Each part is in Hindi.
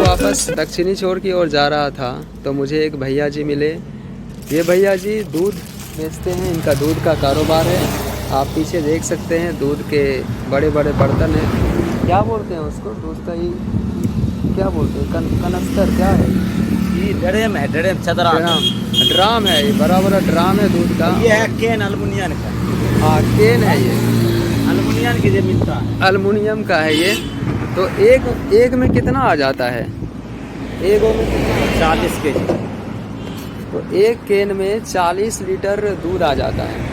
वापस दक्षिणी छोर की ओर जा रहा था तो मुझे एक भैया जी मिले। ये भैया जी दूध बेचते हैं, इनका दूध का कारोबार है। आप पीछे देख सकते हैं दूध के बड़े बड़े बर्तन हैं। क्या बोलते हैं उसको, दूध का ही क्या बोलते हैं, कनस्तर क्या है? ये ड्रम है, ड्रम चदरा ड्राम है, ये बड़ा बड़ा ड्राम है दूध का। ये है केन एल्युमिनियम का। हाँ केन है, ये एल्युमिनियम की जो मिलता है, एल्युमिनियम का है ये। तो एक में कितना आ जाता है? एक में कितना? 40 kg। तो एक केन में 40 लीटर दूध आ जाता है।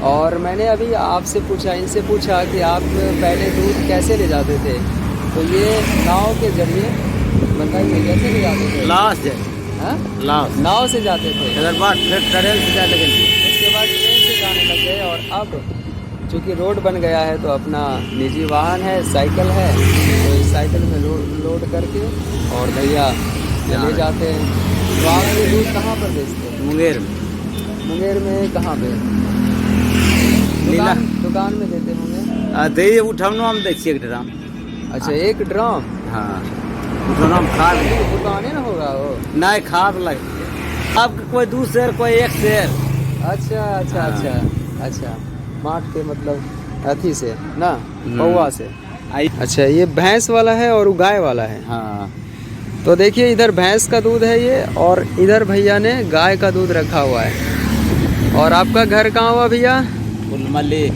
और मैंने अभी आपसे पूछा, इनसे पूछा कि आप पहले दूध कैसे ले जाते थे? तो ये नाव के जरिए, बताइए कैसे ले जाते थे? लाश है, हाँ, लाश नाव से जाते थे। अगर बात फिर ट्रेन से जाने लगे, उसके बाद ट्रेन से जाने लग गए। और अब चूँकि रोड बन गया है तो अपना निजी वाहन है, साइकिल है, तो इस साइकिल में लोड करके और भैया ले जाते हैं। तो आप ये दूध कहाँ पर बेचते हैं? मुंगेर में। मुंगेर में कहाँ पे? दुकान में देते होंगे। दे उठौना में दै छियै एक ड्राम। अच्छा, एक ड्राम? हाँ, उठौना में खाद दुकाने ना होगा वो? नहीं, खाद लगे। अब कोई 2 शेर, कोई 1 शेर। अच्छा अच्छा अच्छा अच्छा, माठ के मतलब अथी से ना, पौवा से। अच्छा, ये भैंस वाला है और गाय वाला है। हाँ, तो देखिए इधर भैंस का दूध है ये, और इधर भैया ने गाय का दूध रखा हुआ है। और आपका घर कहाँ हुआ भैया? फुल मलिक।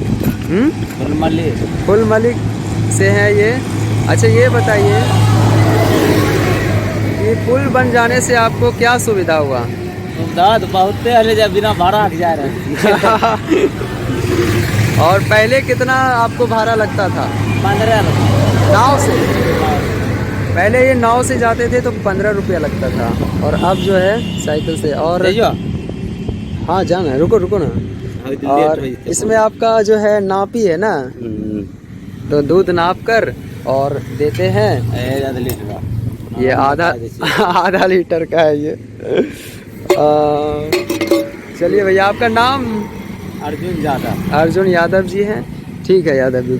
फुल मलिक से है ये। अच्छा, ये बताइए कि पुल बन जाने से आपको क्या सुविधा हुआ? दाद बहुत है, जब बिना भाड़ा जा रहे हैं। और पहले कितना आपको भाड़ा लगता था? 15 नाव से? पहले ये नाव से जाते थे तो 15 रुपया लगता था, और अब जो है साइकिल से। और हाँ जाना है, रुको ना। और इसमें आपका जो है नापी है ना, तो दूध नाप कर और देते हैं। ये आधा लीटर का है ये। चलिए भैया, आपका नाम? अर्जुन यादव। अर्जुन यादव जी हैं, ठीक है यादव जी।